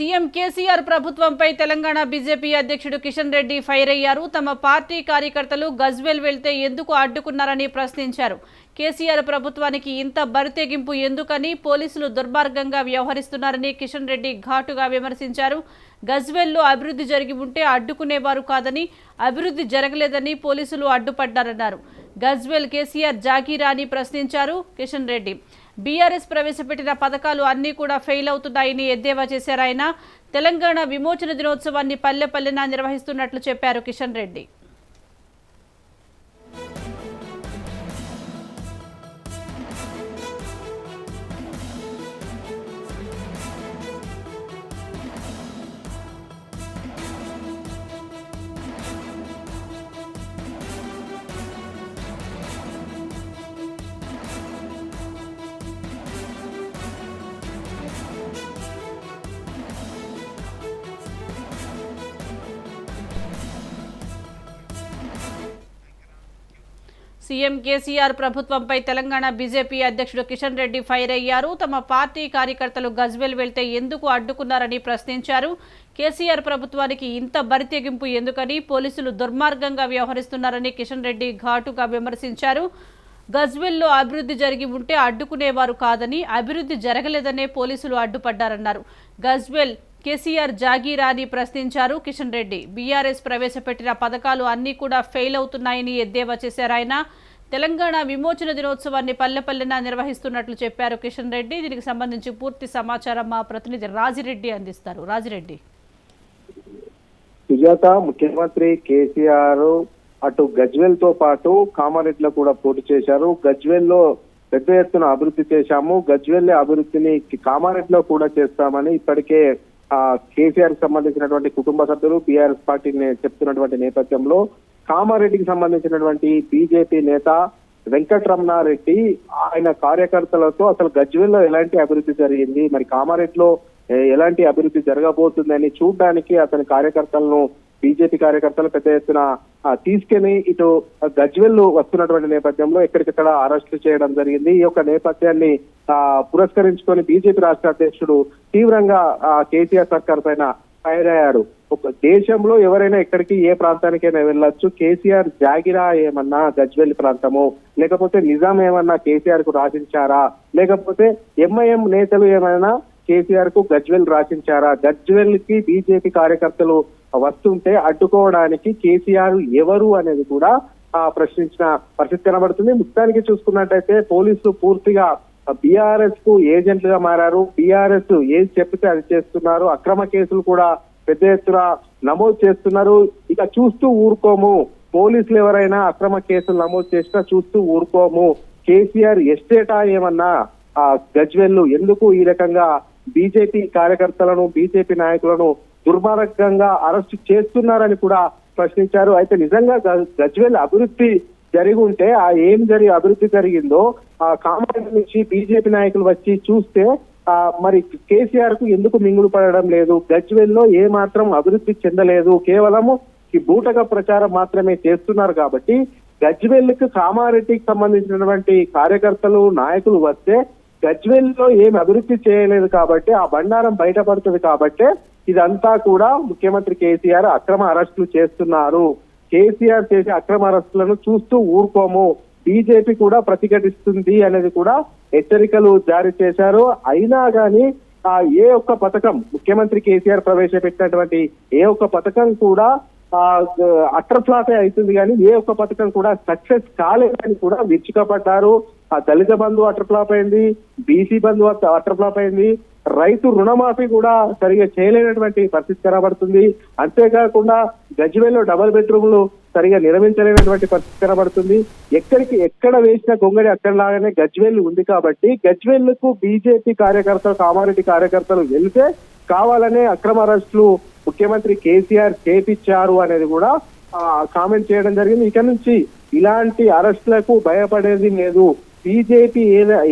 CM KCR ప్రభుత్వంపై Telangana BJP అధ్యక్షుడు Kishan Reddy fire అయ్యారు. తమ పార్టీ కార్యకర్తలు గజ్వేల్ వెళ్తే ఎందుకు అడ్డుకున్నారని ప్రశ్నించారు. కేసీఆర్ ప్రభుత్వానికి ఇంత బరితెగింపు ఎందుకని, పోలీసులు దుర్మార్గంగా వ్యవహరిస్తున్నారని కిషన్ రెడ్డి ఘాటుగా విమర్శించారు. గజ్వేల్లో అభివృద్ధి జరిగి ఉంటే అడ్డుకునేవారు కాదని, అభివృద్ధి జరగలేదని పోలీసులు అడ్డుపడ్డారన్నారు. గజ్వేల్ కేసీఆర్ జాగీరా అని ప్రశ్నించారు కిషన్ రెడ్డి. బీఆర్ఎస్ ప్రవేశపెట్టిన పథకాలు అన్నీ కూడా ఫెయిల్ అవుతున్నాయని ఎద్దేవా చేశారు ఆయన. తెలంగాణ విమోచన దినోత్సవాన్ని పల్లె పల్లెన నిర్వహిస్తున్నట్లు చెప్పారు కిషన్ రెడ్డి. సీఎం కేసీఆర్ ప్రభుత్వంపై తెలంగాణ బీజేపీ అధ్యక్షుడు కిషన్ రెడ్డి ఫైర్ అయ్యారు. తమ పార్టీ కార్యకర్తలు గజ్వేల్ వెళ్తే ఎందుకు అడ్డుకున్నారని ప్రశ్నించారు. కేసీఆర్ ప్రభుత్వానికి ఇంత బరితెగింపు ఎందుకని, పోలీసులు దుర్మార్గంగా వ్యవహరిస్తున్నారని కిషన్ రెడ్డి ఘాటుగా విమర్శించారు. గజ్వేల్లో అభివృద్ధి జరిగి ఉంటే అడ్డుకునేవారు కాదని, అభివృద్ధి జరగలేదనే పోలీసులు అడ్డుపడ్డారన్నారు. గజ్వేల్ కేసీఆర్ జాగీరా అని ప్రశ్నించారు కిషన్ రెడ్డి. బీఆర్ఎస్ ప్రవేశపెట్టిన పథకాలు అన్నీ కూడా ఫెయిల్ అవుతున్నాయని ఎద్దేవా చేశారు ఆయన. తెలంగాణ విమోచన దినోత్సవాన్ని పల్లె పల్లెన నిర్వహిస్తున్నట్లు చెప్పారు కిషన్ రెడ్డి. దీనికి సంబంధించి పూర్తి సమాచారం మా ప్రతినిధి రాజిరెడ్డి అందిస్తారు. రాజిరెడ్డి. సుజాత, ముఖ్యమంత్రి కేసీఆర్ అటు గజ్వేల్ తో పాటు కామారెడ్డిలో కూడా పోటీ చేశారు. గజ్వేల్ లో పెద్ద ఎత్తున అభివృద్ధి చేశాము, గజ్వేల్ అభివృద్ధిని కామారెడ్డిలో కూడా చేస్తామని ఇప్పటికే కేసీఆర్ కి సంబంధించినటువంటి కుటుంబ సభ్యులు బీఆర్ఎస్ పార్టీని చెప్తున్నటువంటి నేపథ్యంలో కామారెడ్డికి సంబంధించినటువంటి బీజేపీ నేత వెంకటరమణారెడ్డి ఆయన కార్యకర్తలతో అసలు గజ్వేల్లో ఎలాంటి అభివృద్ధి జరిగింది, మరి కామారెడ్డిలో ఎలాంటి అభివృద్ధి జరగబోతుందని చూడడానికి అతని కార్యకర్తలను బీజేపీ కార్యకర్తలు పెద్ద ఎత్తున తీసుకెళ్లి ఇటు గజ్వేల్ వస్తున్నటువంటి నేపథ్యంలో ఎక్కడికక్కడ అరెస్టులు చేయడం జరిగింది. ఈ యొక్క నేపథ్యాన్ని పురస్కరించుకొని బీజేపీ రాష్ట్ర అధ్యక్షుడు తీవ్రంగా కేసీఆర్ సర్కార్ పైన ఫైర్ అయ్యారు. ఒక దేశంలో ఎవరైనా ఎక్కడికి ఏ ప్రాంతానికైనా వెళ్ళొచ్చు, కేసీఆర్ జాగిరా ఏమన్నా గజ్వేల్ ప్రాంతము, లేకపోతే నిజాం ఏమన్నా కేసీఆర్ కు రాసించారా, లేకపోతే ఎంఐఎం నేతలు ఏమైనా కేసీఆర్ కు గజ్వేల్ రాసించారా? గజ్వేల్ కి బీజేపీ కార్యకర్తలు వస్తుంటే అడ్డుకోవడానికి కేసీఆర్ ఎవరు అనేది కూడా ప్రశ్నించిన పరిస్థితి కనబడుతుంది. మొత్తానికి చూసుకున్నట్టయితే పోలీసులు పూర్తిగా బీఆర్ఎస్ కు ఏజెంట్లుగా మారారు. బీఆర్ఎస్ ఏది చెప్తే అది చేస్తున్నారు. అక్రమ కేసులు కూడా పెద్ద ఎత్తున నమోదు చేస్తున్నారు. ఇక చూస్తూ ఊరుకోము, పోలీసులు ఎవరైనా అక్రమ కేసులు నమోదు చేసినా చూస్తూ ఊరుకోము. కేసీఆర్ ఎస్టేటా ఏమన్నా గజ్వేల్ ఎందుకు ఈ రకంగా బీజేపీ కార్యకర్తలను బీజేపీ నాయకులను దుర్మార్గంగా అరెస్టు చేస్తున్నారని కూడా ప్రశ్నించారు. అయితే నిజంగా గజ్వేల్ అభివృద్ధి జరిగి ఉంటే అభివృద్ధి జరిగిందో కామారెడ్డి నుంచి బీజేపీ నాయకులు వచ్చి చూస్తే మరి కేసీఆర్ కు ఎందుకు మింగులు పడడం లేదు? గజ్వేల్ లో ఏ మాత్రం అభివృద్ధి చెందలేదు, కేవలము ఈ బూటక ప్రచారం మాత్రమే చేస్తున్నారు. కాబట్టి గజ్వేల్ కు కామారెడ్డికి సంబంధించినటువంటి కార్యకర్తలు నాయకులు వస్తే గజ్వేల్ లో ఏం అభివృద్ధి చేయలేదు కాబట్టి ఆ బండారం బయటపడుతుంది. కాబట్టి ఇదంతా కూడా ముఖ్యమంత్రి కేసీఆర్ అక్రమ అరెస్టులు చేస్తున్నారు. కేసీఆర్ చేసే అక్రమ అరెస్టులను చూస్తూ ఊరుకోము, బీజేపీ కూడా ప్రతిఘటిస్తుంది అనేది కూడా హెచ్చరికలు జారీ చేశారు. అయినా కానీ ఏ ఒక్క పథకం ముఖ్యమంత్రి కేసీఆర్ ప్రవేశపెట్టినటువంటి ఏ ఒక్క పథకం కూడా అటర్ ఫ్లాపే అవుతుంది, కానీ ఏ ఒక్క పథకం కూడా సక్సెస్ కాలేదని కూడా విరుచుకపడ్డారు. దళిత బంధు అటర్ ఫ్లాప్ అయింది, బీసీ బంధు అటర్ ఫ్లాప్ అయింది, రైతు రుణమాఫీ కూడా సరిగా చేయలేనటువంటి పరిస్థితి కనబడుతుంది. అంతేకాకుండా గజ్వేల్లో డబుల్ బెడ్రూమ్లు సరిగా నిర్మించలేనటువంటి పరిస్థితి కనబడుతుంది. ఎక్కడ వేసిన గొంగడి అక్కడ లాగానే గజ్వేల్ ఉంది. కాబట్టి గజ్వేల్ కు బీజేపీ కార్యకర్తలు కామారెడ్డి కార్యకర్తలు వెళ్తే కావాలనే అక్రమ అరెస్టులు ముఖ్యమంత్రి కేసీఆర్ చేపించారు అనేది కూడా కామెంట్ చేయడం జరిగింది. ఇక నుంచి ఇలాంటి అరెస్టులకు భయపడేది లేదు. బీజేపీ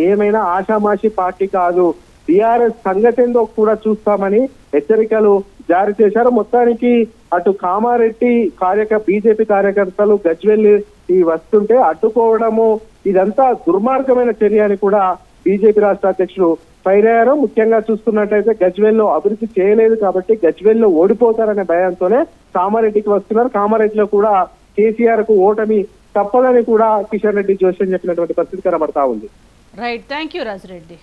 ఏమైనా ఆషామాషి పార్టీ కాదు, బీఆర్ఎస్ సంగతి ఏందో కూడా చూస్తామని హెచ్చరికలు జారీ చేశారు. మొత్తానికి అటు కామారెడ్డి బీజేపీ కార్యకర్తలు గజ్వేల్ వస్తుంటే అడ్డుకోవడము ఇదంతా దుర్మార్గమైన చర్య అని కూడా బీజేపీ రాష్ట్ర అధ్యక్షుడు ఫైర్ అయ్యారు. ముఖ్యంగా చూసుకున్నట్టయితే గజ్వేల్లో అభివృద్ధి చేయలేదు కాబట్టి గజ్వేల్లో ఓడిపోతారనే భయంతోనే కామారెడ్డికి వస్తున్నారు. కామారెడ్డిలో కూడా కేసీఆర్ కు ఓటమి తప్పదని కూడా కిషన్ రెడ్డి జోషి చెప్పినటువంటి పరిస్థితి కనబడతా ఉంది. Right, thank you Rajireddy.